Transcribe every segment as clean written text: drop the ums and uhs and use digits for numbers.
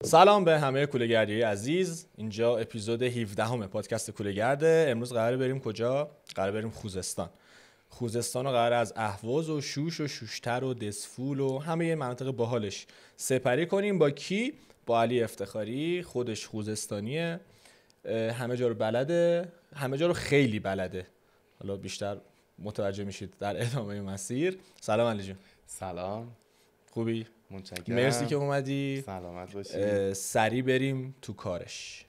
سلام به همه کوله‌گردی عزیز. اینجا اپیزود 17 پادکست کوله‌گرده. امروز قراره بریم کجا؟ قراره بریم خوزستان. خوزستان رو قراره از اهواز و شوش و شوشتر و دسفول و همه مناطق باحالش سپری کنیم. با کی؟ با علی افتخاری. خودش خوزستانیه، همه جا رو بلده، همه جا رو خیلی بلده. حالا بیشتر متوجه میشید در ادامه مسیر. سلام علی جون. سلام. خوبی؟ متشکرم. مرسی که اومدی. سلامت باشی. سریع بریم تو کارش.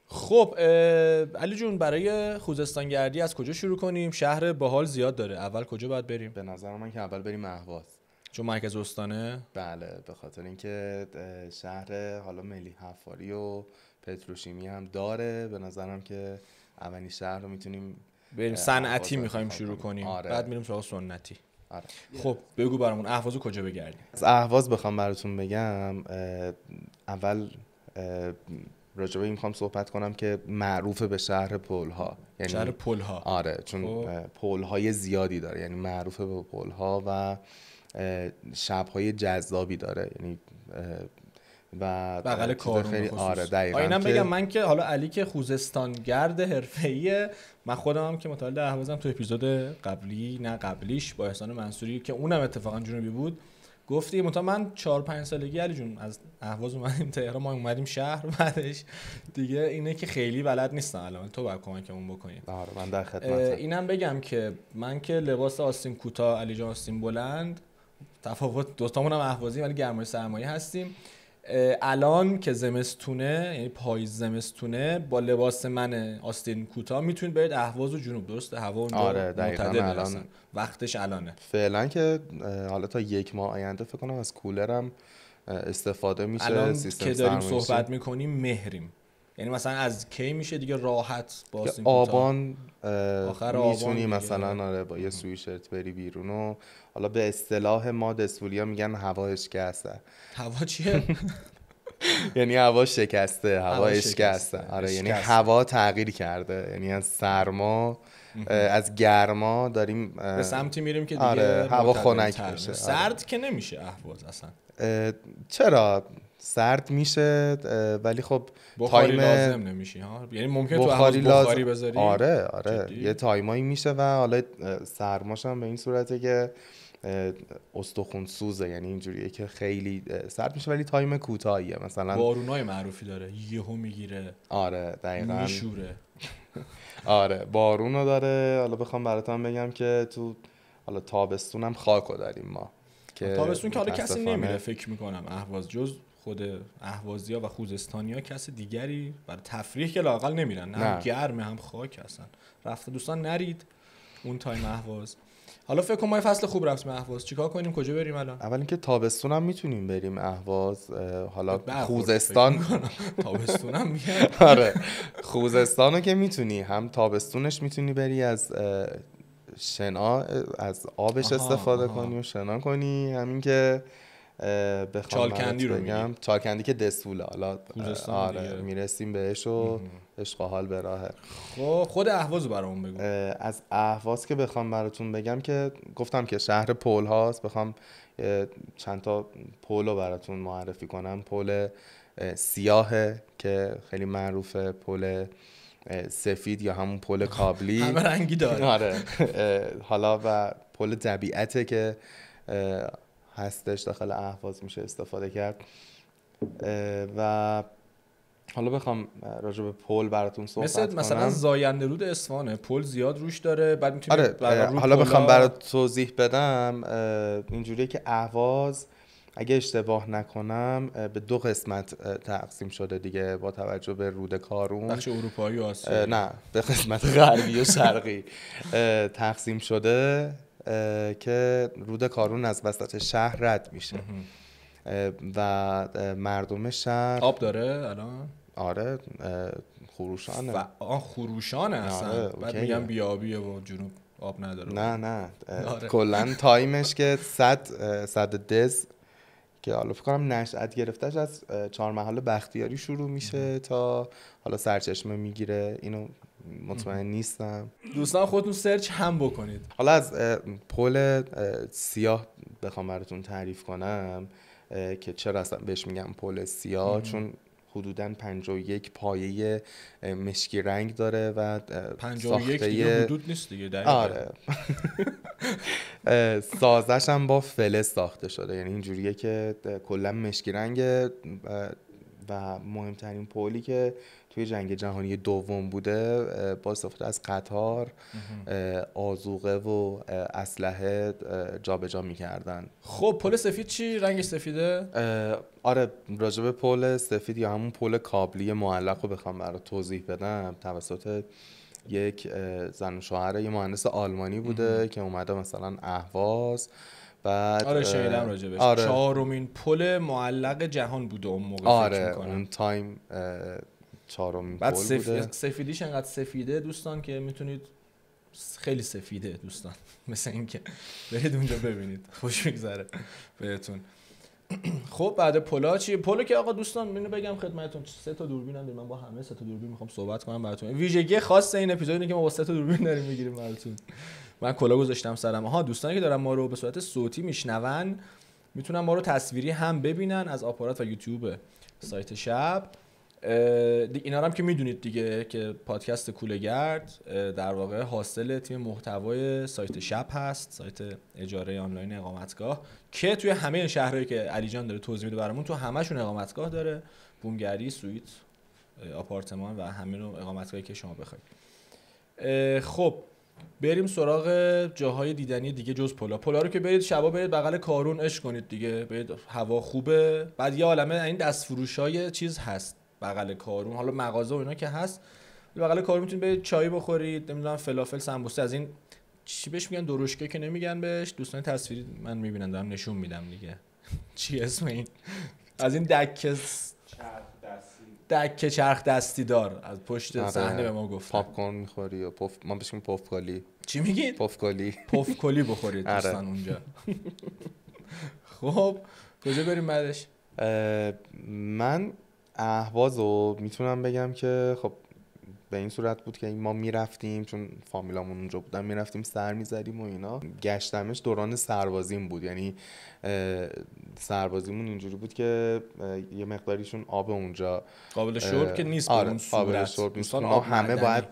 خب علی جون، برای خوزستان گردی از کجا شروع کنیم؟ شهر باحال زیاد داره. اول کجا باید بریم؟ به نظر من که اول بریم اهواز، چون مرکز استانه. بله، به خاطر اینکه شهر حالا ملی حفاری و پتروشیمی هم داره. به نظرم که اولین شهر رو میتونیم بریم صنعتی میخوایم شروع کنیم. آره. بعد میریم سراغ سنتی. آره. خب بگو برامون اهوازو کجا بگردیم؟ از اهواز بخوام براتون بگم، اول راجبه این میخوام صحبت کنم که معروفه به شهر پل‌ها، یعنی شهر پل‌ها. آره، چون پل‌های زیادی داره، یعنی معروفه به پل‌ها و شب‌های جذابی داره، یعنی و بغل کارون خیلی خصوص. آره دقیقاً. اینم بگم من که حالا علی که خوزستان گرد حرفه‌ایه، من خودم هم که متولد اهوازم، تو اپیزود قبلیش با احسان منصوری که اونم اتفاقا جنوبی بود گفتیم. من 4-5 سالگی علی جون از اهواز اومدیم تهران، ما اومدیم شهر. بعدش دیگه اینه که خیلی بلد نیستم الان، تو باید کمکمون بکنی. آره من در خدمتم. اینم بگم که من که لباس آستین کوتاه، علی جان آستین بلند، تفاوت دوتامون هم اهوازی ولی گرمای سرمایه هستیم. الان که زمستونه، یعنی پاییز زمستونه، با لباس من آستین کوتاه میتونید برید اهواز و جنوب. درسته هوا اونجا معتدل، الان وقتش الانه فعلا که حالا تا یک ماه آینده فکر کنم از کولرم استفاده میشه. الان که داریم صحبت میکنیم مهریم، یعنی مثلا از کی میشه دیگه راحت با آستین کوتاه؟ آبان آخر میتونی آبان مثلا آره با یه سویشرت بری بیرون و حالا به اصطلاح ما دسفولیا میگن هوا اشکسته. هوا چیه؟ یعنی هوا شکسته، هوا اشکسته. آره یعنی هوا تغییر کرده، یعنی از سرما از گرما داریم به سمتی میریم که دیگه آره هوا خنک بشه. سرد که نمیشه اهواز اصلا. چرا سرد میشه ولی خب بخاری لازم نمیشه ها، یعنی ممکن تو اهواز بخاری بذاری. آره یه تایمایی میشه و حالا سرماش هم به این صورته که استخون سوزه، یعنی اینجوریه که خیلی سرد میشه ولی تایم کوتاهیه. مثلا بارونای معروفی داره، یهو میگیره. آره دقیقاً میشوره. آره بارونو داره. حالا بخوام براتون بگم که تو حالا تابستونم خاکو داریم ما، که تابستون که حالا کسی نمیره فکر میکنم اهواز، جز خود اهوازیا و خوزستانیا کسی دیگری برای تفریح که لااقل نمیرن. نه هم گرمه هم خاک. اصلا رفته دوستان نرید اون تایم اهواز. حالا فکر کنم ما فصل خوب رفتیم اهواز، چیکار کنیم؟ کجا بریم الان؟ اول اینکه تابستونم میتونیم بریم اهواز. حالا خوزستان تابستونم میگم. آره خوزستانو که میتونی، هم تابستونش میتونی بری از شنا، از آبش استفاده کنی و شنا کنی. همین که بخوام چالکندی رو بگم، چالکندی که دسفوله، حالا خوزستان دیگه میرسیم بهش و عشق و حال به راهه. خود اهواز برامون بگو. از اهواز که بخوام براتون بگم که گفتم که شهر پل هاست. بخوام چند تا پل رو براتون معرفی کنم. پل سیاهه که خیلی معروفه، پل سفید یا همون پل کابلی، همه رنگی داره. آره حالا و پل طبیعته که هستش داخل اهواز، میشه استفاده کرد. و حالا بخوام راجع به پل براتون صحبت کنم، مثلا زاینده رود اصفهان پل زیاد روش داره. بعد میتونید حالا بخوام برات توضیح بدم، اینجوریه که اهواز اگه اشتباه نکنم به 2 قسمت تقسیم شده دیگه، با توجه به رود کارون. بخش اروپایی و آسیایی؟ نه، به قسمت غربی و شرقی تقسیم شده که رود کارون از وسط شهر رد میشه و مردم شهر آب داره الان. آره خروشانه. خروشانه اصلا. آره، بعد میگم بیابیه و جنوب آب نداره. نه کلا تایمش که 100 دز که حالا فکر کنم نشأت گرفتش از چهارمحال بختیاری شروع میشه تا حالا سرچشمه میگیره، اینو مطمئن نیستم. دوستان خودتون سرچ هم بکنید. حالا از پل سیاه بخوام براتون تعریف کنم که چرا اصلا بهش میگم پل سیاه، چون حدوداً 51 پایه مشکی رنگ داره و 51 دیگه حدود نیست دیگه دقیقاً. آره سازش هم با فلز ساخته شده، یعنی اینجوریه که کلا مشکی رنگه و مهمترین پلی که توی جنگ جهانی دوم بوده با استفاده از قطار آذوقه و اسلحه جابجا می‌کردن. خب پل سفید چی؟ رنگش سفیده؟ آره راجب پل سفید یا همون پل کابلی معلق رو بخوام برات توضیح بدم، توسط یک زن و شوهر یه مهندس آلمانی بوده که اومده مثلا اهواز، بعد آره شنیدم راجبش. آره. 4مین پل معلق جهان بوده اون موقع. آره فکر می‌کنم اون تایم 4مین بعد پل بوده. سفیدیش انقدر سفیده دوستان که میتونید، خیلی سفیده دوستان، مثل این که برید اونجا ببینید خوش میگذره بهتون. خب بعد پلا چی؟ پلو که آقا دوستان اینو بگم خدمتتون 3 تا دوربین هم داریم، من با همه 3 تا دوربین میخوام صحبت کنم براتون. ویژگی خاص این اپیزود اینه که ما با 3 تا دوربین داریم میگیریم براتون. من کلا گذاشتم سرم. ها دوستانی که دارن ما رو به صورت صوتی میشنون میتونن ما رو تصویری هم ببینن از آپارات و یوتیوب سایت شب. اینا رو هم که میدونید دیگه که پادکست کوله‌گرد در واقع حاصل تیم محتوای سایت شب هست، سایت اجاره آنلاین اقامتگاه که توی همه شهرهایی که علی جان داره توضیح میده برامون تو همشون اقامتگاه داره، بومگری، سویت، آپارتمان و همه نوع اقامتگاهی که شما بخواید. خب بریم سراغ جاهای دیدنی دیگه جز پلا رو که برید شبا برید بغل کارون عشق کنید دیگه، برید هوا خوبه. بعد یه عالمه این دستفروشای چیز هست بغل کارون، حالا مغازه و اینا که هست بغل کارون میتونید برید چای بخورید، نمیدونم فلافل سمبوسه از این چی بهش میگن، درشکه که نمیگن بهش، دوستان تصویری من میبینن دارم نشون میدم دیگه چی اسم این، از این دکه چرخ دستی دار از پشت صحنه به ما گفت پاپ کورن میخوری یا ما بهش میگیم پف کالی. چی میگید؟ پف کالی بخورید دوستان اونجا. خب کجا بریم بعدش؟ من اهوازو میتونم بگم که خب به این صورت بود که ما میرفتیم چون فامیلامون اونجا بودن، میرفتیم سر میزدیم و اینا. گشتمش دوران سربازیم بود، یعنی سربازیمون اینجوری بود که یه مقداریشون آب اونجا قابل شرب که نیست به اون صورت، دوستان ما همه باید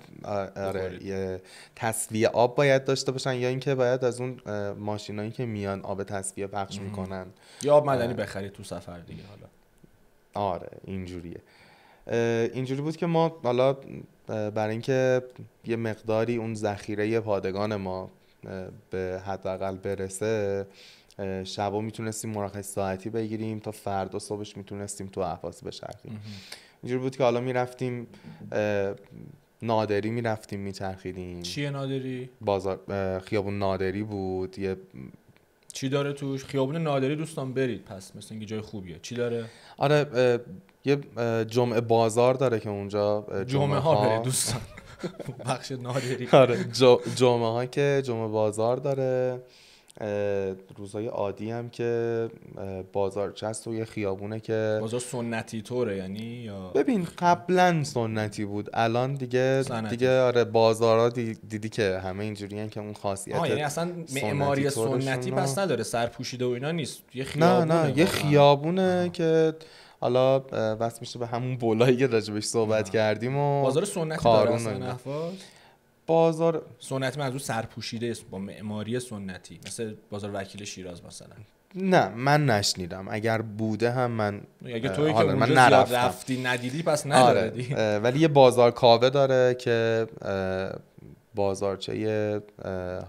یه تصفیه آب باید داشته باشن، یا اینکه باید از اون ماشینایی که میان آب تصفیه پخش میکنن یا آب معدنی بخرید تو سفر دیگه. حالا آره اینجوری بود که ما حالا برای اینکه یه مقداری اون ذخیره پادگان ما به حداقل برسه، شبا میتونستیم مرخص ساعتی بگیریم تا فردا صبحش میتونستیم تو اهواز بچرخیم. اینجوری بود که حالا میرفتیم نادری، میرفتیم میچرخیدیم. چیه نادری؟ بازار خیابون نادری بود. یه چی داره توش؟ خیابون نادری دوستان برید پس، مثل اینکه جای خوبیه. چی داره؟ آره یه جمعه بازار داره که اونجا جمعه ها برید دوستان بخش نادری. آره جمعه ها که جمعه بازار داره، روزهای عادی هم که بازارچه است و یه خیابونه که بازار سنتی طوره یعنی یا ببین قبلا سنتی بود، الان دیگه آره بازارها دیدی که همه اینجوریان که اون خاصیت یعنی اصلا معماری سنتی پس نداره، سرپوشیده و اینا نیست، یه خیابونه. نه یه خیابونه که حالا واسه میشه به همون بولایی که راجبش صحبت کردیم و بازار سنتی داره اصلا اهواز. بازار سنتی منظور سرپوشیده است با معماری سنتی، مثل بازار وکیل شیراز مثلا. نه من نشنیدم، اگر بوده هم من اگه تویی که اونجا زیاد رفتی ندیدی پس نداره دیگه. ولی یه بازار کاوه داره که بازارچه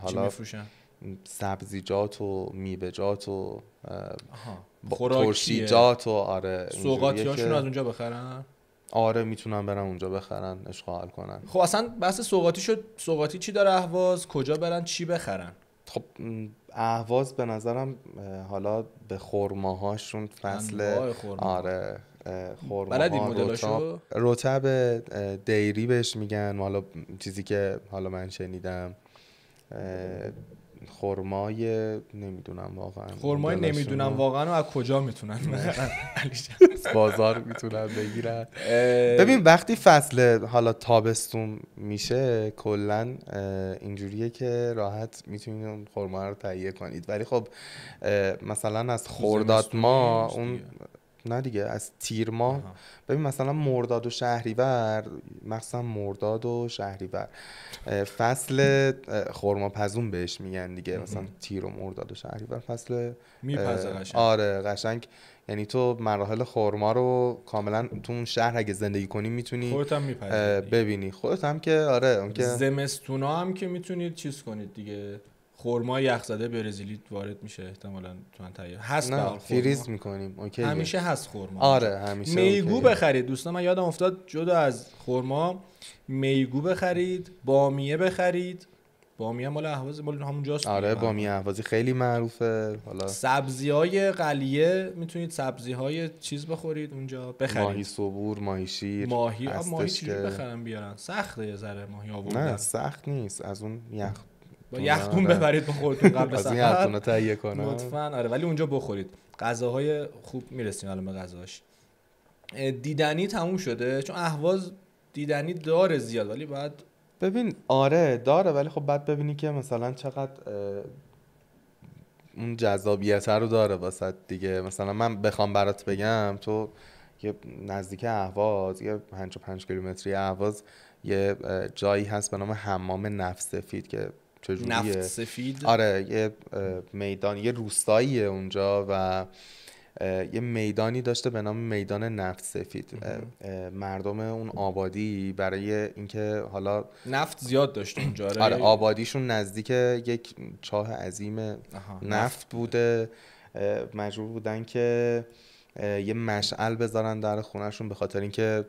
حالا سبزیجات و میوه‌جات و ترشیجات و آره سوغاتیاشون از اونجا بخرن. آره میتونن برن اونجا بخرن، اشغال کنن. خب اصلا بحث سوغاتی شد، سوغاتی چی داره اهواز؟ کجا برن چی بخرن؟ خب اهواز به نظرم حالا به خرماهاشون فصل آره خرماها رطب دیری بهش میگن، حالا چیزی که حالا من شنیدم خرمای نمیدونم واقعا، خرمای نمیدونم واقعا رو از کجا میتونن بازار میتونن بگیرن. ببین وقتی فصل حالا تابستون میشه کلا اینجوریه که راحت میتونید اون خرما رو تهیه کنید، ولی خب مثلا از خرداد ماه اون نه دیگه از تیر ماه ببین مثلا مرداد و شهریور، مثلا مرداد و شهریور فصل خرماپزون بهش میگن دیگه، مثلا تیر و مرداد و شهریور فصل میپزه قشنگ. آره قشنگ، یعنی تو مراحل خرما رو کاملا تو اون شهر اگه زندگی کنی میتونی خودت هم ببینی، خودت هم که آره اون که زمستونا هم که میتونید چیز کنید دیگه، خرما یخزده برزیلی وارد میشه احتمالاً تو تهیه هست، نه فریز میکنیم اوکی، همیشه هست خرما. آره همیشه میگو اوکیه. بخرید دوستان، من یادم افتاد جدا از خرما میگو بخرید، بامیه بخرید، بامیه مال اهواز مال همونجاست. آره بامیه اهوازی خیلی معروفه. حالا سبزی‌های قلیه میتونید سبزی‌های چیز بخورید اونجا، بخرید ماهی صبور، ماهی شیر، ماهی چجوری بخرن بیارن؟ سخته یه ذره ماهی آوردن. نه سخت نیست، از اون با یختون ببرید با خودتون قبل از سفر، این یختون تهیه کنن لطفاً. آره ولی اونجا بخورید. غذاهای خوب میرسیم الان به غذاش. دیدنی تموم شده، چون اهواز دیدنی داره زیاد، ولی باید ببین آره داره، ولی خب بعد ببینی که مثلا چقدر اون جذابیت رو داره واسه دیگه. مثلا من بخوام برات بگم، تو یه نزدیک اهواز، یه 5 کیلومتری اهواز یه جایی هست به نام حمام نفت سفید که چجوریه؟ نفت سفید؟ آره یه میدان، یه روستاییه اونجا و یه میدانی داشته به نام میدان نفت سفید. مردم اون آبادی برای اینکه حالا نفت زیاد داشته اونجا، آره آبادیشون نزدیک یک چاه عظیم نفت بوده، مجبور بودن که یه مشعل بذارن در خونهشون به خاطر اینکه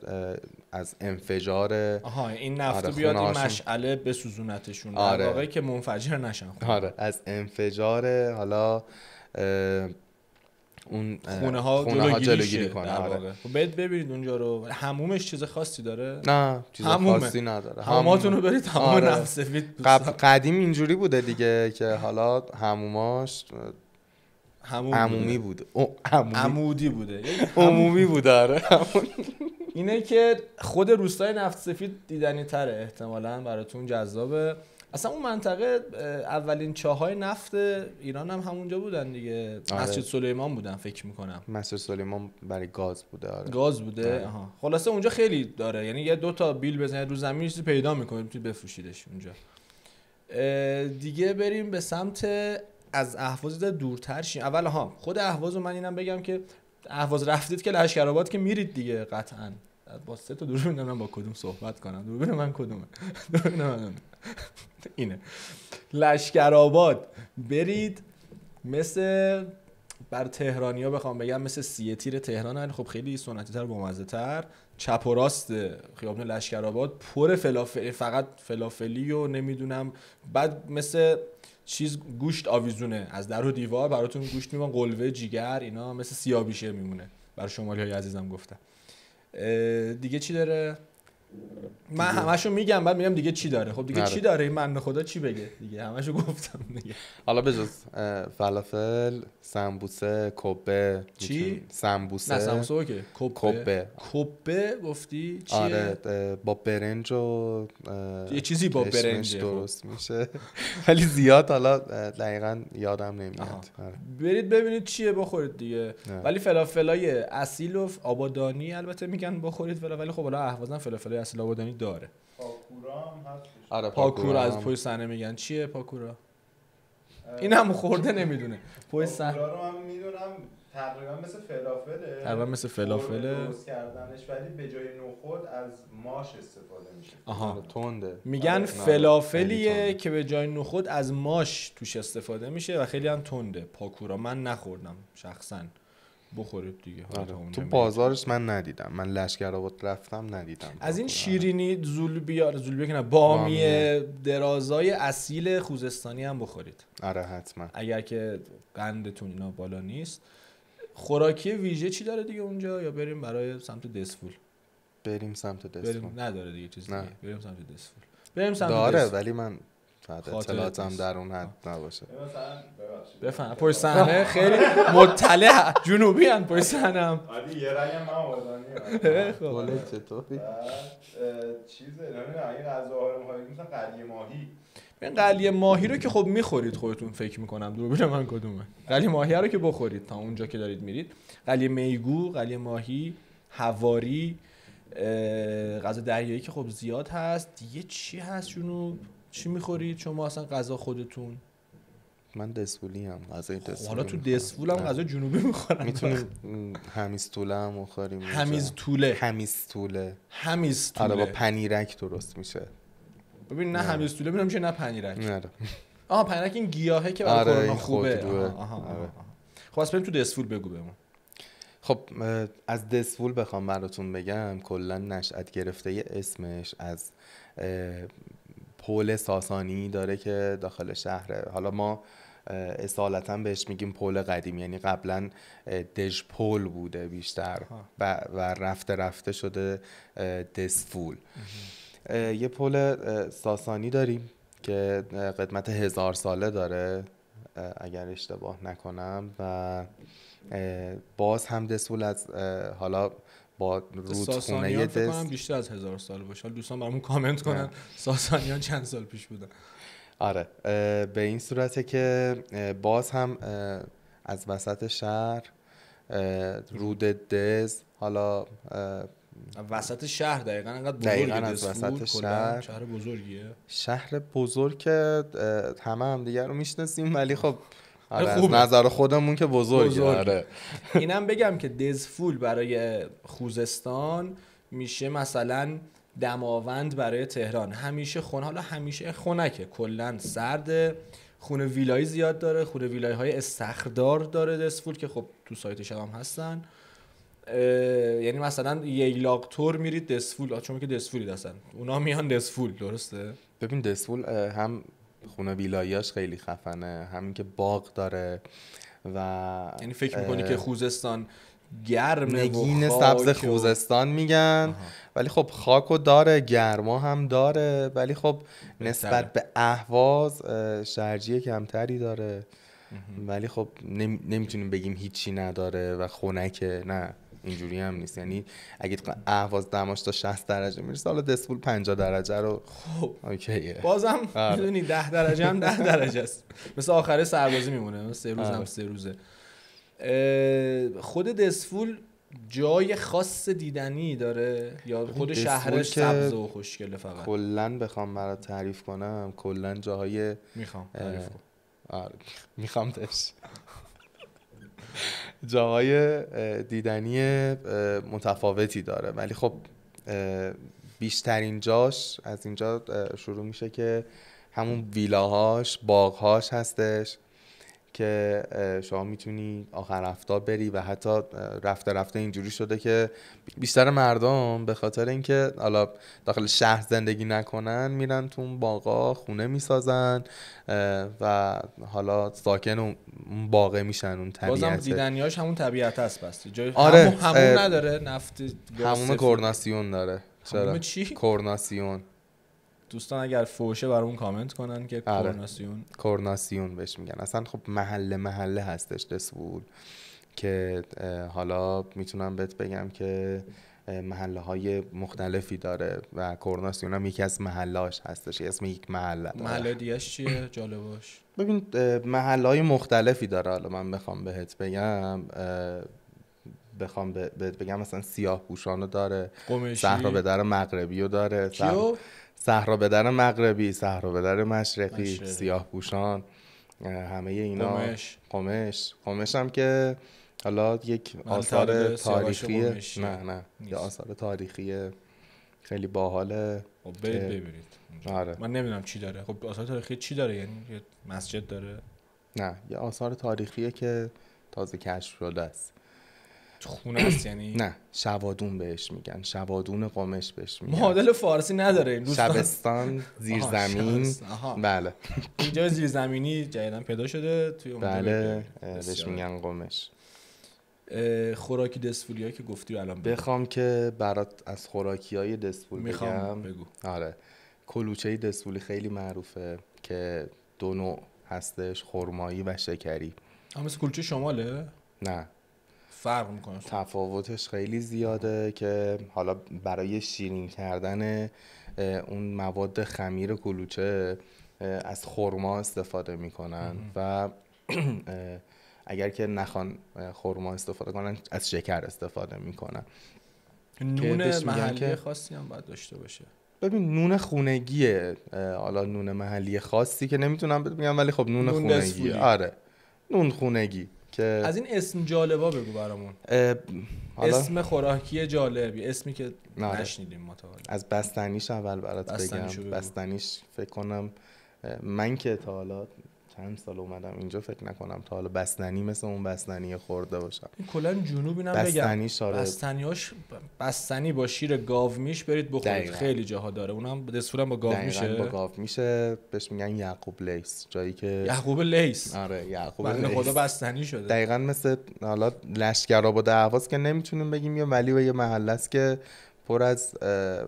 از انفجار این نفت بیاد این مشعله بسوزونتشون، در واقع که منفجر نشن. آره از انفجار حالا اون خونه ها جلوگیری کنه در واقع. باید ببینید اونجا رو. حمومش چیز خاصی داره؟ نه چیز خاصی نداره. حموماتون رو برید حموم نفت سفید. قدیم اینجوری بوده دیگه که حالا حموماش عمومی بوده، عمودی بوده، عمومی بوده. آره اینه که خود روستای نفت سفید دیدنی تره، احتمالاً براتون جذابه. اصلا اون منطقه اولین چاهای نفت ایران هم همونجا بودن دیگه. مسجد سلیمان بودن فکر میکنم. مسجد سلیمان برای گاز بوده. آره گاز بوده. خلاصه اونجا خیلی داره، یعنی یه 2 بیل بزنید رو زمین چیزی پیدا میکنید میتونید بفروشیدش اونجا. دیگه بریم به سمت از اهواز دورتر شیم. اول خود اهواز رو من اینم بگم که اهواز رفتید که لشکرآباد که میرید دیگه قطعاً. با 3 تا دوربین من با کدوم صحبت کنم؟ دوربین من کدومه؟ دوربین من اینه. لشکرآباد برید، مثل بر تهرانی‌ها بخوام بگم مثل 3 تیر تهران، ولی خب خیلی سنتی‌تر و بامزه‌تر. چپ و راست خیابون لشکرآباد پر فلافل، فقط فلافلی و نمیدونم، بعد مثل چیز گوشت آویزونه از در و دیوار براتون گوشت میوان، قلوه، جیگر، اینا مثل سیاه‌بیشه میمونه. برای شمالی‌های عزیزم گفتم. دیگه چی داره؟ من همشو میگم بعد میگم دیگه چی داره. خب دیگه چی داره این بنده خدا چی بگه دیگه؟ همشو گفتم دیگه. حالا بجز فلافل، سمبوسه، کبه. چی؟ سمبوسه. نه سمبوسه اوکی. کبه گفتی چیه؟ آره با برنج و یه چیزی با برنج درست میشه ولی زیاد حالا دقیقاً یادم نمیاد. برید ببینید چیه بخورید دیگه. ولی فلافلای اصیل و آبادانی البته میگن بخورید، ولی خب حالا اهوازن فلافلای اصیل آبادانی داره. پاکورا هم هست. آره پاکورا از پشت صحنه میگن. چیه پاکورا؟ این هم خورده نمیدونه. پشت صحنه پاکورا رو هم میدونم تقریبا مثل فلافله. تقریبا مثل فلافله. درست کردنش ولی به جای نخود از ماش استفاده میشه. تنده. میگن فلافلیه که به جای نخود از ماش توش استفاده میشه و خیلی هم تنده. پاکورا من نخوردم شخصا. بخورید دیگه. تو بازارش من ندیدم، من لشکرآباد رفتم ندیدم. از این شیرینی زولبیا که نه، بامیه درازای اصیل خوزستانی هم بخورید. آره حتما. اگر که قندتون اینا بالا نیست. خوراکی ویژه چی داره دیگه اونجا، یا بریم برای سمت دسفول؟ بریم سمت دسفول. نداره دیگه چیز دیگه. بریم سمت دسفول. داره ولی من شاید اطلاعاتم در اون حد نباشه. مثلا بفهم پشت صحنه خیلی مطلع جنوبی ان پشت صحنه هم. عادی یه رنگ من آبادانی گله چطوری؟ چیزه نمیدونم این غذاها رو می‌خواید مثلا قلیه ماهی. این قلیه ماهی رو که خب میخورید خودتون فکر میکنم دوربین من کدومه. قلیه ماهی رو که بخورید تا اونجا که دارید میرید. قلیه میگو، قلیه ماهی، حواری، غذا دریایی که خب زیاد هست. دیگه چی هست جنوب؟ چی میخورید شما اصلا غذا خودتون؟ من دسفولی هم غذای دسفولی. حالا تو دسفول هم غذا جنوبی میخورن. میتونیم همیزتوله هم بخوریم. همیزتوله. آره با پنیرک درست میشه. ببین نه همیزتوله میشه میشه نه پنیرک. نه. پنیرک این گیاهه که برای کرونا خوبه. آره. خب اصلا بریم تو دسفول بگو بهمون. خب از دسفول بخوام براتون بگم کلا نشأت گرفته اسمش از پل ساسانی داره که داخل شهره. حالا ما اصالتا بهش میگیم پل قدیم، یعنی قبلا دژپل بوده بیشتر و رفته شده دسفول. یه پل ساسانی داریم که قدمت 1000 ساله داره اگر اشتباه نکنم و باز هم دسفول از حالا با رودخونه فکر کنم بیشتر از 1000 سال باشه. دوستان برامون کامنت کنن ساسانیان چند سال پیش بودن. آره به این صورته که باز هم از وسط شهر رود دز، حالا وسط شهر دقیقاً انقدر بزرگه از وسط شهر بزرگیه. شهر بزرگ که هم دیگه رو میشناسیم ولی خب آره از نظر خودمون که بزرگه. آره اینم بگم که دزفول برای خوزستان میشه مثلا دماوند برای تهران. همیشه حالا همیشه خنکه، کلا سرد، خونه ویلایی زیاد داره، خونه ویلای های استخردار داره دزفول که خب تو سایتش هم هستن. یعنی مثلا ییلاق تور میرید دزفول چون که دزفولی هستن اونا میان دزفول. درسته؟ ببین دزفول هم خونه ویلاییاش خیلی خفنه، همین که باغ داره و یعنی فکر میکنی که خوزستان گرمه نگین سبز خوزستان میگن ولی خب خاکو داره، گرما هم داره ولی خب نسبت به اهواز شرجی کمتری داره ولی خب نمیتونیم بگیم هیچی نداره و خنکه. نه اینجوری هم نیست، یعنی اگه اهواز دماش تا 60 درجه میرسه حالا دسفول 50 درجه رو خب اوکیه. بازم میدونی 10 درجه هم 10 درجه است، مثل آخره سربازی میمونه، 3 روز هم 3 روزه. خود دسفول جای خاص دیدنی داره یا خود شهرش سبز و خوشگله؟ فقط کلا بخوام برات تعریف کنم کلا جاهای میخوام تعریف کنم. آره میخوام دش جاهای دیدنی متفاوتی داره ولی خب بیشترین جاش از اینجا شروع میشه که همون ویلاهاش باغهاش هستش که شما میتونی آخر هفته بری و حتی رفته اینجوری شده که بیشتر مردم به خاطر اینکه حالا داخل شهر زندگی نکنن میرن تو اون باغا خونه میسازن و حالا ساکن اون باغه میشن. اون طبیعت بازم دیدنیاش همون طبیعت هست بس جای آره همون نداره. نفت همون کورناسیون داره. چرا چی؟ کورناسیون. دوستان اگر فوشه برامون کامنت کنن که کورناسیون بهش میگن. اصلا خب محله هستش دسفول که حالا میتونم بهت بگم که محله های مختلفی داره و کورناسیون هم یکی از محلهاش هستش، اسم یک محله داره. محله دیگه‌اش چیه جالباش؟ ببین محله های مختلفی داره. حالا من بخوام بهت بگم مثلا سیاه پوشانو داره، صحرا به در مغربی رو داره، صحرا به در مغربی، صحرا به در مشرقی، سیاه پوشان، همه اینا. قمش هم که حالا یک آثار تاریخی نه یه آثار تاریخی خیلی باحاله. خب برید ببینید. آره. من نمیدونم چی داره. خب آثار تاریخی چی داره؟ یعنی یه مسجد داره؟ نه یه آثار تاریخیه که تازه کشف شده است. خونه است یعنی؟ نه شوادون بهش میگن، شوادون قمش بهش میگن. معادل فارسی نداره این دوستان. شبستان زیرزمین. بله اینجا زیرزمینی جدیداً پیدا شده توی اون. بله بهش میگن قمش. خوراکی دسفولیایی که گفتی رو الان بخوام که برات از خوراکیای دسفول بگم بگو. آره کلوچه دسفولی خیلی معروفه. که 2 نوع هستش، خرمایی و شکری. هم مثل کلوچه شماله؟ نه، فرق میکنه. تفاوتش خیلی زیاده که حالا برای شیرین کردن اون مواد خمیر کلوچه از خرما استفاده میکنن و اگر که نخوان خرما استفاده کنن از شکر استفاده میکنن. نون محلی خاصی هم باید داشته باشه. ببین نون خونگیه، حالا نون محلی خاصی که نمیتونم بگم ولی خب نون خونگیه. آره نون خونگی که از این اسم جالبا بگو برامون. اسم خوراکی جالبی، اسمی که نشنیدیم ما تا حالا. از بستنیش اول برات بگم. بستنیش فکر کنم من که تا حالا چند سال اومدم اینجا فکر نکنم تا حالا بستنی مثل اون بستنی خورده باشم. کلا جنوبی نم بگم بستنیاش بستنی با شیر گاومیش برید بخورید. خیلی جاها داره، اونم دسفولم با گاو میشه. با گاو میشه، بهش میگن یعقوب لیس، جایی که یعقوب لیس. آره یعقوب لیس خدا بستنی شده. دقیقاً مثل حالا لشکرآباد اهواز که نمیتونیم بگیم یه ولی و یه محله است که پر از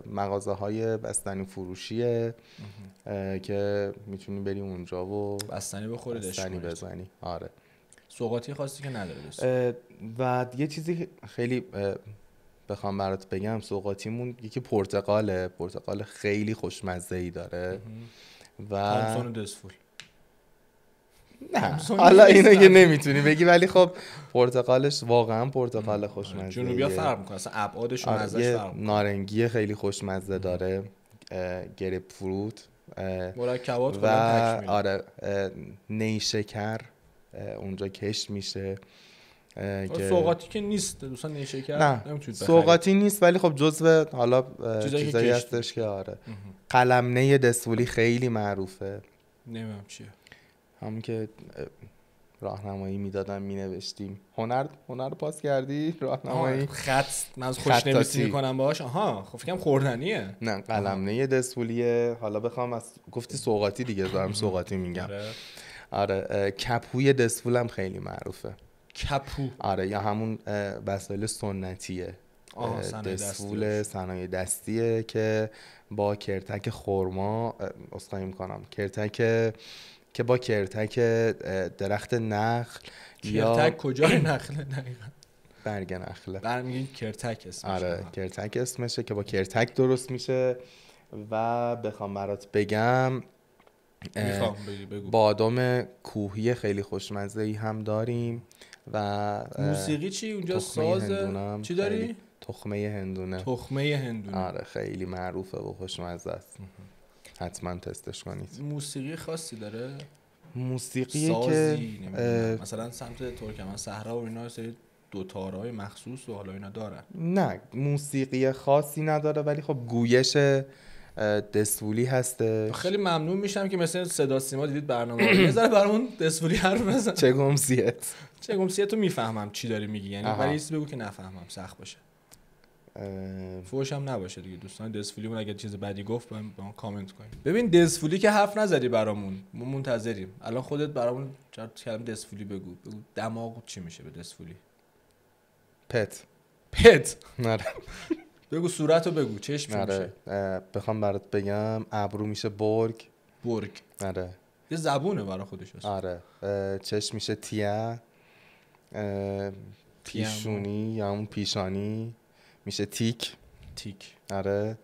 مغازه‌های بستنی فروشیه که میتونی بری اونجا و بستنی بخوری، بستنی بزنی. آره سوغاتی خاصی که نداره و یه چیزی خیلی بخوام برات بگم، سوغاتیمون یکی پرتقال خیلی خوشمزه‌ای داره و تامسون دسفول. نه حالا اینو که نمیتونی بگی ولی خب پرتقالش واقعا پرتقال خوشمزه. جنوبی‌ها فرق می‌کنه، اصلا ابعادش و مزه‌اش فرق می‌کنه. نارنگی خیلی خوشمزه داره، گریپ فروت، مرکبات و آره نیشکر اونجا کشت میشه. سوغاتی که نیست دوستان، نیشکر نمیتونید بخرید. سوغاتی نیست ولی خب جزو حالا چیزایی هستش که آره. قلمنه دسفولی خیلی معروفه. نمیدونم چیه. همون که راهنمایی میدادن مینوشتیم. هنر پاس کردی؟ راهنمایی خط من خوشنویسی میکنم باهاش. آها خب فکرم خوردنیه. نه قلمنه دسفولیه. حالا بخوام از گفتی سوغاتی دیگه دارم سوغاتی میگم. آره کپوی دسفول هم خیلی معروفه. کپو؟ آره یا همون وسایل سنتیه. دسفول صنایع دستیه که با کرتک خرما اسخای میکنم، کرتک که با کرتک درخت نخل. کرتک کجای نخله دقیقاً؟ برگ نخله. برمیگین کرتک اسمشه. آره کرتک اسمشه که با کرتک درست میشه. و بخوام برات بگم بگو. بادام کوهی خیلی خوشمزه‌ای هم داریم و موسیقی چی اونجا؟ ساز چی داری؟ تخمه هندونه. تخمه هندونه آره خیلی معروفه و خوشمزه است. حتما تستش کنید. موسیقی خاصی داره؟ موسیقی که مثلا سمت ترکمن صحرا و اینا سری دوتارهای مخصوص و حالا اینا دارن؟ نه موسیقی خاصی نداره ولی خب گویش دسفولی هسته. خیلی ممنون میشم که مثلا صدا سیما دیدید برنامه یه ذره برامون دسفولی حرف بزن. چه گمسیت رو میفهمم چی داری میگی، یعنی ولی چیزی بگو که نفهمم سخت باشه. فوش هم نباشه دیگه. دوستان دسفولیمون اگه چیز بدی گفت با ما کامنت کنید. ببین دسفولی که حرف نزدی برامون، ما منتظریم. الان خودت برامون کلمه دسفولی بگو. دماغ چی میشه به دسفولی؟ پت. نره. بگو صورتو بگو. چشم میشه. بخوام برات بگم ابرو میشه برگ. آره. یه زبونه برای خودش هست. آره. چشم میشه تیه. پیشونی یا اون پیشانی میشه تیک. آره.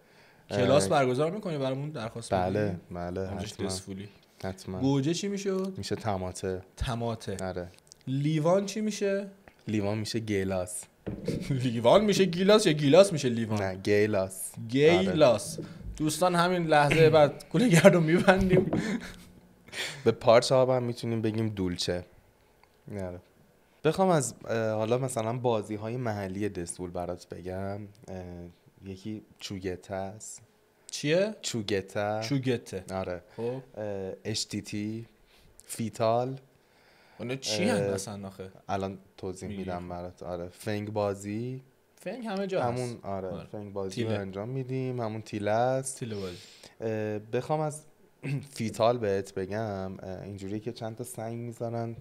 کلاس برگزار میکنی برامون درخواست بله حتما. دسفولی. حتما. گوجه چی میشه؟ میشه طماطه. آره. لیوان چی میشه؟ لیوان میشه گیلاس. لیوان میشه گیلاس یا گیلاس میشه لیوان؟ نه گیلاس. آره. دوستان همین لحظه بعد کوله گردو میبندیم. به پارچه ها هم میتونیم بگیم دولچه. آره. بخوام از حالا مثلا بازی های محلی دسفول برات بگم، یکی چوگته است. چیه؟ چوگته. آره. خب اشتیتی، فیتال. اون چی هستن آخه؟ الان توضیح میدم برات. آره فنگ بازی. فنگ همه جا هست. همون آره فنگ بازی رو انجام میدیم. همون تیله است. تیله بازی. بخوام از فیتال بهت بگم، اینجوریه که چند تا سنگ میذارن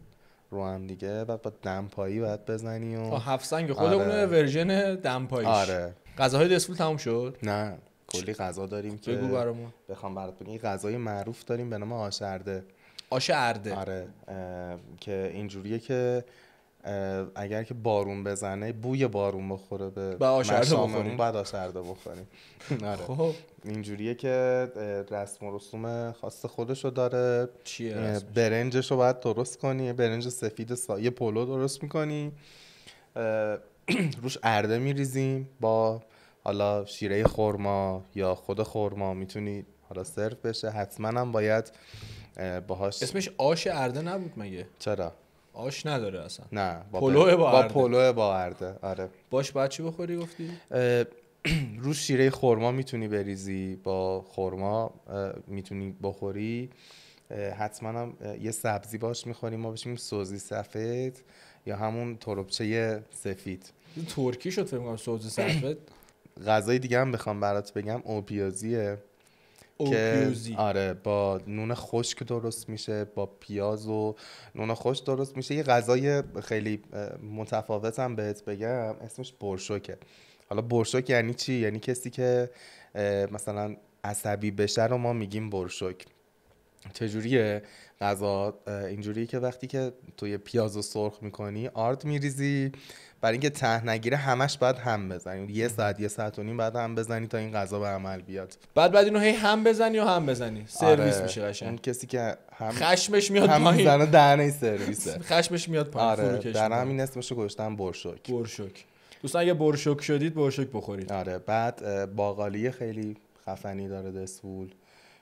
رو هم دیگه و با دمپایی باید بزنی و 7 سنگ خودمونه. ورژن دمپاییش. آره. غذاهای دسفول تموم شد؟ نه کلی غذا داریم که بگو برامون. بخوام برات بگم، یه غذای معروف داریم به نام آش ارده. آش ارده. آره که اینجوریه که اگر که بارون بزنه، بوی بارون بخوره به آش ارده مشاممون، بعد آش ارده بخوریم. آره خب اینجوریه که رسم و رسوم خاص خودشو داره. چیه رسمش؟ برنجشو باید درست کنی، برنج سفید یه پلو درست میکنی، روش ارده میریزیم با حالا شیره خرما یا خود خرما، میتونی حالا سرو بشه. حتما هم باید باهاش. اسمش آش ارده نبود مگه؟ چرا؟ آش نداره اصلا. نه پلو با ارده. پلو با ارده. آره باش بعد چی بخوری گفتی؟ روش شیره خرما میتونی بریزی، با خرما میتونی بخوری. حتما هم یه سبزی باش میخوریم، ما بهش میگیم سوزی سفید یا همون تربچه سفید. ترکی شد فکر کنم سوزی سفید. غذای دیگه هم بخوام برات بگم اوپیازیه. اوپیوزی. آره با نون خشک درست میشه، با پیاز و نون خشک درست میشه. یه غذای خیلی متفاوت هم بهت بگم، اسمش برشوکه. حالا برشوک یعنی چی؟ یعنی کسی که مثلا عصبی بشه رو ما میگیم برشوک. چجوریه غذا؟ اینجوریه که وقتی که توی پیازو سرخ میکنی، آرد میریزی، برای اینکه ته نگیره همش باید هم بزنی، یه ساعت و نیم بعد هم بزنی تا این غذا به عمل بیاد. بعد اینو هی هم بزنی و هم بزنی، سرویس آره. میشه قشنگ. اون کسی که خشمش میاد هم پایین، میزنه دهنه سرویسه. خشمش میاد پایین. آره در همین اسمشو گذاشتن برشوک. برشوک. دوستان اگه برشوک شدید برشوک بخورید. آره بعد باقالی خیلی خفنی داره دسفول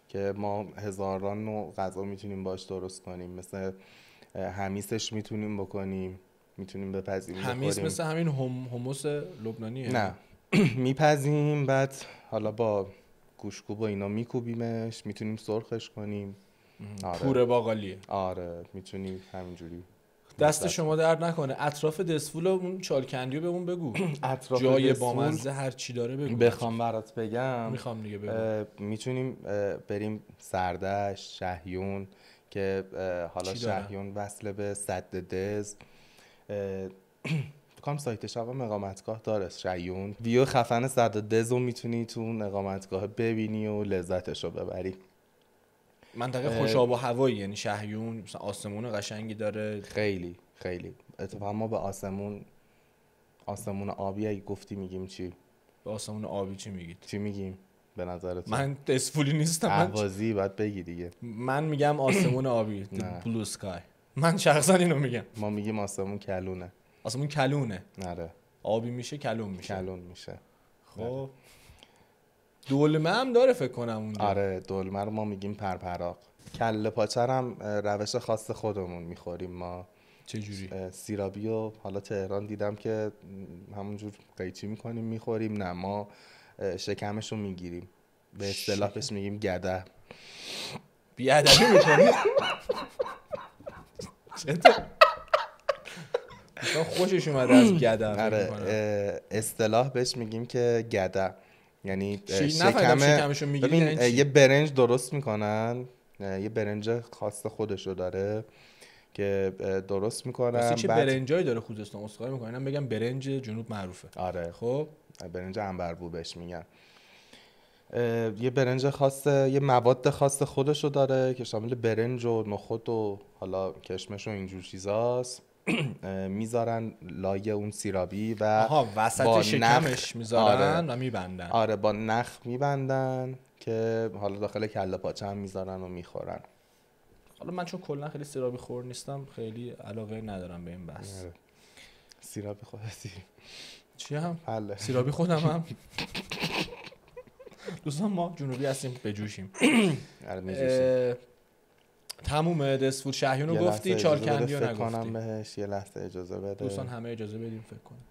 که ما هزاران نوع غذا میتونیم باش درست کنیم. مثل همیسش میتونیم بکنیم، میتونیم بپزیم همیس بخوریم. مثل همین هموس لبنانیه؟ نه میپزیم، بعد حالا با گوشت‌کوب و اینا میکوبیمش، میتونیم سرخش کنیم. آره. پوره باقالیه. آره میتونیم همینجوری. دست شما درد نکنه. اطراف دسفول و اون چالکندیو بهمون بگو. اطراف جای بامزه هر چی داره بگو. بخوام برات بگم، میخوام دیگه بگو. میتونیم بریم سردشت، شهیون که حالا شهیون وصل به سد دز. بکنم سایتش هم اقامتگاه داره شهیون. ویو خفن سد دز رو میتونی تو اون اقامتگاه ببینی و لذتش رو ببری. منطقه خوش آب و هوایی، یعنی شهیون مثلا آسمون قشنگی داره. خیلی خیلی اتفاقا ما به آسمون آبی اگه گفتی میگیم چی؟ به آسمون آبی چی میگید؟ چی میگیم به نظرت؟ من دسفولی نیستم. اهوازی باید بگی دیگه. من میگم آسمون آبی. بلو اسکای. من شخصا اینو میگم. ما میگیم آسمون کلونه. آسمون کلونه. آره. آبی میشه کلون میشه. کلون میشه. خب دولمه هم داره فکر کنم اونجا. آره دولمه رو ما میگیم پرپراق. کله پاچه هم روش خاص خودمون میخوریم ما. چجوری؟ سیرابی و حالا تهران دیدم که همونجور قیچی میکنیم میخوریم. نه ما شکمشو میگیریم، به اصطلاح بهش میگیم گده. بیادبی میکنی؟ چطور؟ خوشش اومده از گده. آره اصطلاح بهش میگیم که گده، یعنی شکمشو میگیری. ببین یه برنج درست میکنن، یه برنج خاص خودشو داره که درست میکنن. چه برنجایی داره خوزستان؟ اسخای میکنن اینم بگم برنج جنوب معروفه. آره خب برنج عنبربو بهش میگن. یه برنج خاصه، یه مواد خاص خودشو داره که شامل برنج و نخود و حالا کشمش و اینجور چیزاست. میذارن لای اون سیرابی و وسط شکمش میذارن و میبندن. آره با نخ میبندن که حالا داخل کله پاچه هم میذارن و میخورن. حالا من چون کلا خیلی سیرابی خور نیستم خیلی علاقه ندارم به این بحث. سیرابی خودتی چی هم؟ حله. سیرابی خودم هم. دوستان ما جنوبی هستیم بجوشیم. تمومه دسفول شهیون رو گفتی، چالکندی رو نگفتی. بهش یه لحظه اجازه بده دوستان، همه اجازه بدیم فکر کنیم.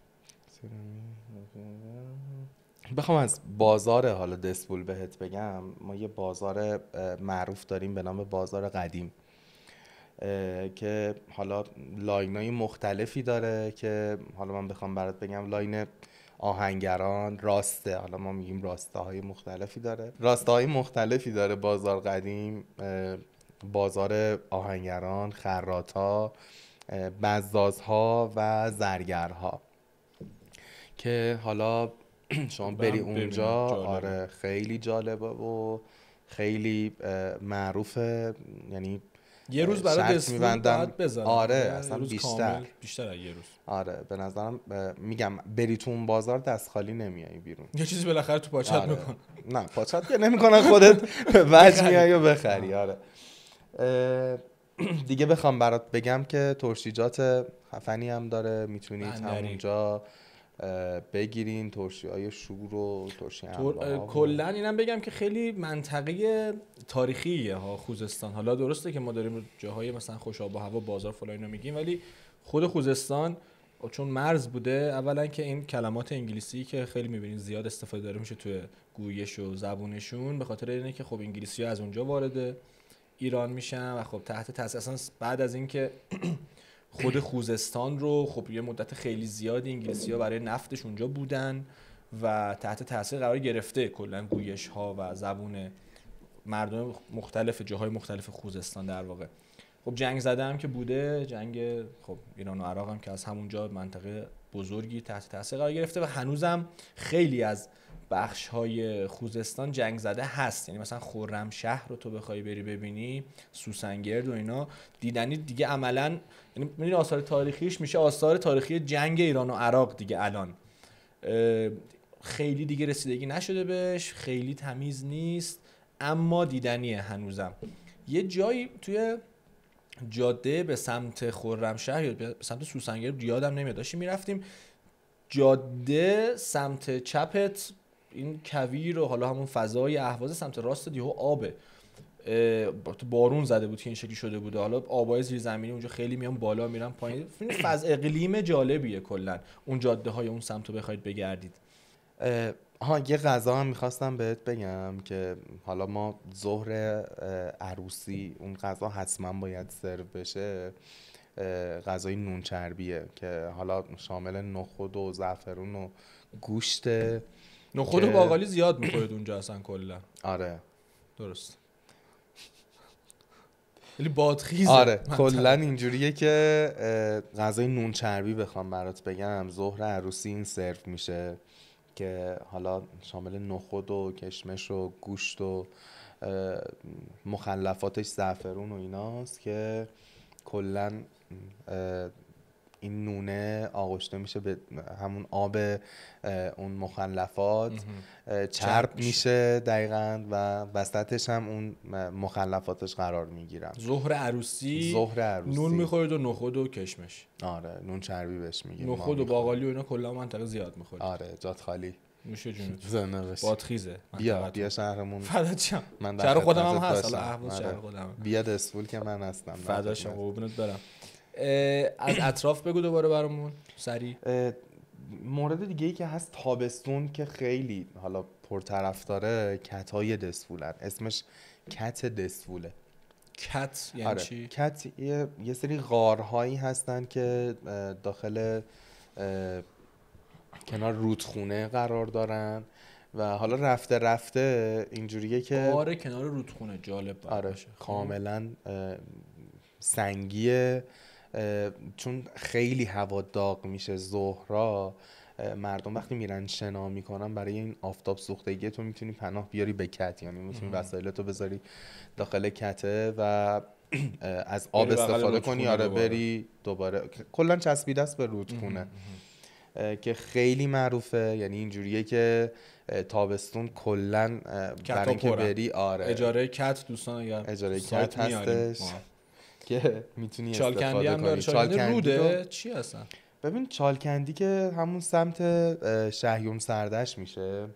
بخوام از بازار حالا دسفول بهت بگم، ما یه بازار معروف داریم به نام بازار قدیم که حالا لاینای مختلفی داره که حالا من بخوام برات بگم لاین آهنگران، راسته، حالا ما میگیم راسته های مختلفی داره، راسته های مختلفی داره بازار قدیم. بازار آهنگران، خراط‌ها، بزازها و زرگرها که حالا شما بری اونجا آره خیلی جالبه و خیلی معروفه، یعنی یه روز برای دسفول باید بزنم. آره اصلا بیشتر یه روز. آره به نظرم میگم بری تو اون بازار دست خالی نمیای بیرون، یه چیزی بالاخره تو پاچت میکن. نه پاچت که نمیکنن، خودت وجه میای و بخری. آره دیگه بخوام برات بگم که ترشیجات خفنی هم داره، میتونید همونجا بگیرین ترشی‌های شور و ترشی انواع. کلا اینم بگم که خیلی منطقه تاریخیه ها خوزستان. حالا درسته که ما داریم جاهای مثلا خوش آب و هوا بازار فلان اینا میگیم، ولی خود خوزستان چون مرز بوده، اولا که این کلمات انگلیسی که خیلی میبینین زیاد استفاده داره میشه توی گویش و زبونشون، به خاطر اینه که خب انگلیسی‌ها از اونجا وارد ایران میشن و خب تحت تاثیر اصلا بعد از اینکه خود خوزستان رو خب یه مدت خیلی زیادی انگلیسی‌ها برای نفتش اونجا بودن و تحت تاثیر قرار گرفته کلا گویش‌ها و زبون مردم مختلف جاهای مختلف خوزستان در واقع. خب جنگ زده هم که بوده، جنگ خب ایران و عراق هم که از همونجا منطقه بزرگی تحت تاثیر قرار گرفته و هنوزم خیلی از بخش‌های خوزستان جنگ زده هست. یعنی مثلا خرمشهر رو تو بخوای بری ببینی، سوسنگرد و اینا دیدنی دیگه عملاً، یعنی می‌بینی آثار تاریخیش میشه آثار تاریخی جنگ ایران و عراق دیگه. الان خیلی دیگه رسیدگی نشده بهش، خیلی تمیز نیست، اما دیدنیه هنوزم. یه جایی توی جاده به سمت خرمشهر یا به سمت سوسنگرد یادم نمیاد، داشتیم میرفتیم جاده سمت چپت این کویر و حالا همون فضای اهواز، سمت راست دیهو آبه، بارون زده بود که این شکلی شده بوده، حالا آبای زیر زمینی اونجا خیلی میان بالا میرن پایین. فضا اقلیم جالبیه کلا اون جاده های اون سمتو بخواید بگردید. یه غذا هم میخواستم بهت بگم که حالا ما ظهر عروسی اون غذا حتما باید سرو بشه، غذای نون چربیه که حالا شامل نخود و زعفرون و گوشت. نخود و باقالی زیاد میخورید اونجا اصلا کلا؟ آره درست، ولی بادخیزه. آره کلا اینجوریه که غذای نون چربی بخوام برات بگم ظهر عروسی این سرو میشه که حالا شامل نخود و کشمش و گوشت و مخلفاتش زعفرون و ایناست که کلا این نونه آغشته میشه به همون آب اون مخلفات، چرب میشه دقیقاً و وسطش هم اون مخلفاتش قرار میگیرن. ظهر عروسی نون میخورید و نخود و کشمش. آره نون چربی بهش میگیم. نخود و باقالی و اینا کلا منطقه زیاد میخورید. آره جات خالی. نوشه جونت. زنده باش. بادخیزه. بیا شهرمون. فدات شم. من شهر خودم هم هست، حالا اهواز شهر خودم. بیا دسفول که من هستم. فدات شم قربونت برم. از اطراف بگو دوباره برامون سریع. مورد دیگه ای که هست تابستون که خیلی حالا پرطرفداره، کت‌های دسفولن. اسمش کت دسفوله. کت یعنی چی؟ کت یه سری غارهایی هستن که داخل کنار رودخونه قرار دارن و حالا رفته اینجوریه که غار کنار رودخونه. جالب باشه. آره کاملا سنگیه، چون خیلی هوا داغ میشه ظهرا، مردم وقتی میرن شنا میکنن برای این آفتاب سوختگی تو میتونی پناه بیاری به کت، یعنی میتونی وسایلتو بذاری داخل کته و از آب استفاده کنی. آره بری دوباره کلا چسبیده است به رودخونه که خیلی معروفه. یعنی اینجوریه که تابستون کلا برای اینکه بری اجاره کت دوستان اگر اجاره کت هستش که میتونی استفاده کنی. چالکندی هم داره. چالکندی روده چی هستن؟ ببین چالکندی که همون سمت شهیون سردش میشه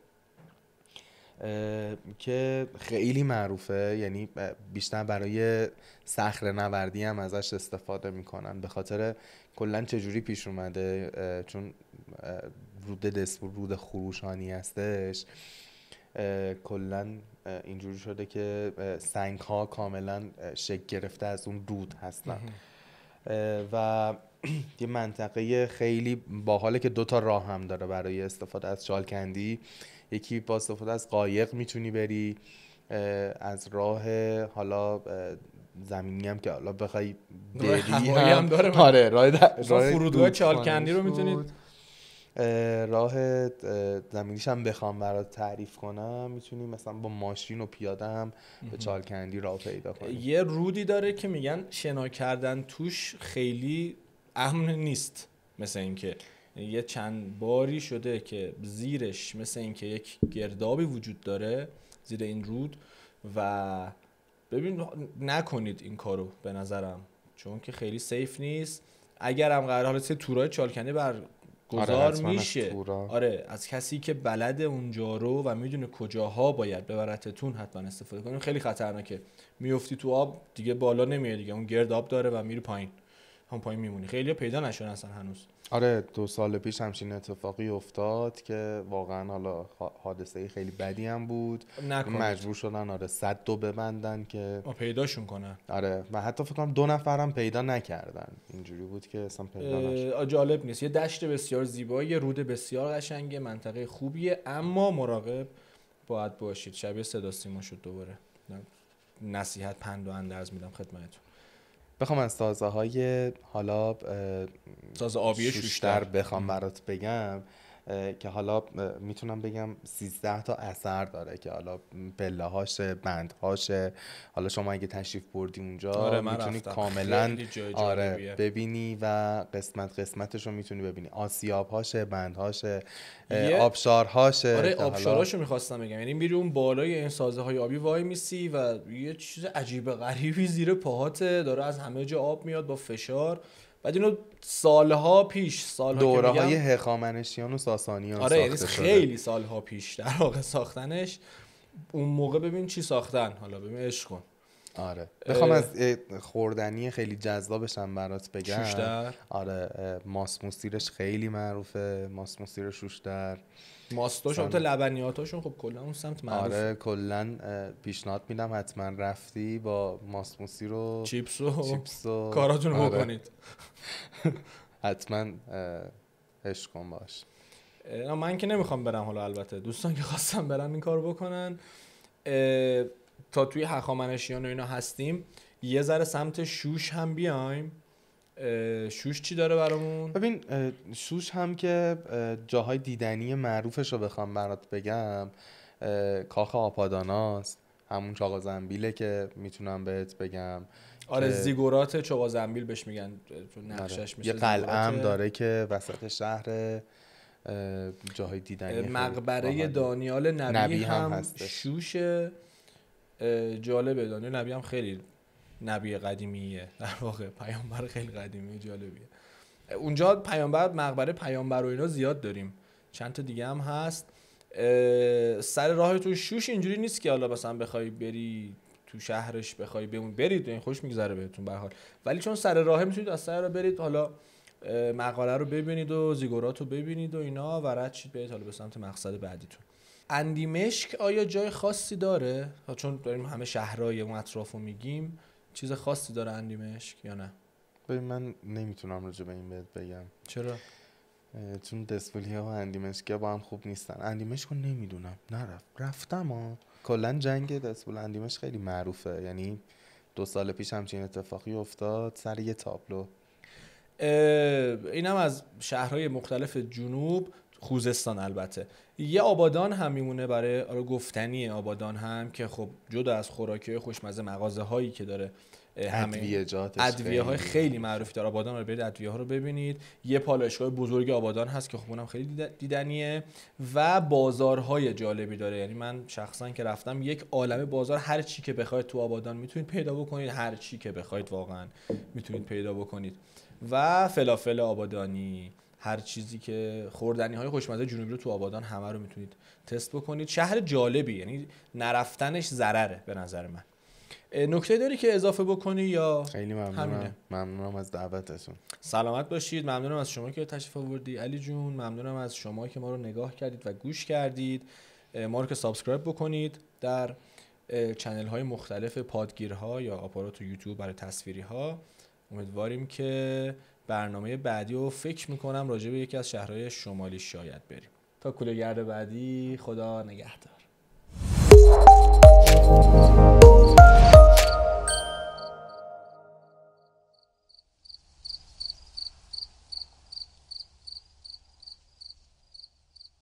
که خیلی معروفه، یعنی بیشتر برای صخره نوردی هم ازش استفاده میکنن به خاطر کلا چجوری پیش اومده، چون رود دسفول رود خروشانی هستش، کلا اینجوری شده که سنگ ها کاملا شکل گرفته از اون رود هستن و یه منطقه خیلی باحاله که 2 راه هم داره برای استفاده از چالکندی. یکی با استفاده از قایق میتونی بری، از راه حالا زمینی هم که حالا بخوای بری هم داره. آره راه فرودگاه چالکندی رو میتونید راه زمینیش هم بخوام برات تعریف کنم، میتونیم مثلا با ماشین و پیاده هم به چالکندی راه پیدا کنیم. یه رودی داره که میگن شنا کردن توش خیلی امن نیست، مثل اینکه یه چند باری شده که زیرش مثل اینکه یک گردابی وجود داره زیر این رود و ببین نکنید این کارو به نظرم، چون که خیلی سیف نیست. اگر هم قرار حالت تورای چالکندی برگزار میشه، آره از کسی که بلد اونجا رو و میدونه کجاها باید ببرتتون حتما استفاده کنید. خیلی خطرناکه، میافتی تو آب دیگه بالا نمیای دیگه، اون گرداب داره و میری پایین، هم پایین میمونی. خیلی پیدا نشدن اصلا هنوز. آره 2 سال پیش همچین اتفاقی افتاد که واقعا حالا حادثه خیلی بدی هم بود. مجبور شدن آره سدو ببندن که پیداشون کنن. آره و حتی فکر کنم 2 نفرم پیدا نکردن، اینجوری بود که اصلا پیدا نشد. جالب نیست. یه دشت بسیار زیبایی، رود بسیار قشنگه، منطقه خوبیه، اما مراقب باید باشید. شبیه صدا سیما شد دوباره. نصیحت پند و اندرز میدم خدمتتون. بخوام از سازه های حالا ساز آبی شوشتر بخوام برات بگم که حالا میتونم بگم 13 تا اثر داره که حالا پله هاشه، بند هاشه. حالا شما اگه تشریف بردی اونجا میتونی کاملا آره ببینی و قسمت قسمتش رو میتونی ببینی. آسیاب هاشه، بند هاشه، آبشار هاشه. آره آبشاراشو میخواستم بگم، یعنی میری اون بالای این سازه های آبی وای میسی و یه چیز عجیب غریبی زیر پاهاته داره از همه جا آب میاد با فشار. بعد اینو سالها پیش دوره‌های هخامنشیان و ساسانیان آره ساخته یعنی خیلی سالها پیش در واقع ساختنش. اون موقع ببین چی ساختن، حالا ببین عشق کن. آره بخوام از خوردنی خیلی جذابش هم برات بگم، شوشتر. آره ماسموسیرش خیلی معروفه، ماسموسیر شوشتر. ماستاشون تا لبنیاتاشون خب کلا اون سمت معروفه. آره کلا پیشنهاد میدم حتما رفتی با ماسموسیر و چیپس و کاراتون رو بکنید. حتما عشق کن باش. من که نمیخوام برم، حالا البته دوستان که خواستم برن این کارو بکنن. تا توی هخامنشیان و اینا هستیم، یه ذره سمت شوش هم بیایم. شوش چی داره برامون؟ ببین شوش هم که جاهای دیدنی معروفش رو بخوام برات بگم، کاخ آپاداناست، همون چاقا زنبیله که میتونم بهت بگم. آره زیگورات چاقا زنبیل بهش میگن، نقشش میشه یه قلعه هم داره که وسط شهر، جاهای دیدنی مقبره دانیال نبی هم هستش. شوشه جالبه. دانیال نبی هم خیلی نبی قدیمیه در واقع، پیامبر خیلی قدیمی جالبیه. اونجا پیامبر، مقبره پیامبر و اینا زیاد داریم، چند تا دیگه هم هست. سر راه تو شوش اینجوری نیست که حالا مثلا بخوای بری تو شهرش بخوای برید این خوش میگذره بهتون به هر حال، ولی چون سر راه میتونید از سر راه برید، حالا مقاله رو ببینید و زیگورات رو ببینید و اینا و رد شید برید حالا به سمت مقصد بعدیتون. اندیمشک آیا جای خاصی داره؟ چون داریم همه شهرهای اون اطرافو میگیم، چیز خاصی داره اندیمشک یا نه؟ ببین من نمیتونم راجع به این بهت بگم. چرا؟ چون دسپولیا و اندیمشکیا با هم خوب نیستن. اندیمشک رو نمیدونم، رفتم ها. کلا جنگ دسپول اندیمشک خیلی معروفه، یعنی 2 سال پیش همچین اتفاقی افتاد سر یه تابلو. اینم از شهرهای مختلف جنوب، خوزستان البته. یه آبادان هم میمونه برای گفتنی آبادان هم که خب جدا از خوراکی خوشمزه، مغازه هایی که داره، همه ادویه های خیلی معروفی داره. آبادان رو برید ادویه ها رو ببینید. یه پالایشگاه بزرگ آبادان هست که خب اونم خیلی دیدنیه و بازارهای جالبی داره. یعنی من شخصا که رفتم یک عالمه بازار، هر چی که بخواید تو آبادان میتونید پیدا بکنید، هر چی که بخواید واقعا میتونید پیدا بکنید. و فلافل آبادانی، هر چیزی که خوردنی های خوشمزه جنوبی رو تو آبادان همه رو میتونید تست بکنید. شهر جالبی، یعنی نرفتنش ضرره به نظر من. نکته داری که اضافه بکنی یا خیلی ممنونم از دعوتتون. سلامت باشید. ممنونم از شما که تشریف آوردی علی جون. ممنونم از شما که ما رو نگاه کردید و گوش کردید. ما رو که سابسکرایب بکنید در چنل های مختلف پادگیرها یا آپارات و یوتیوب برای تصویری ها. امیدواریم که برنامه بعدی رو فکر میکنم راجع به یکی از شهرهای شمالی شاید بریم. تا کوله‌گرد بعدی، خدا نگهدار.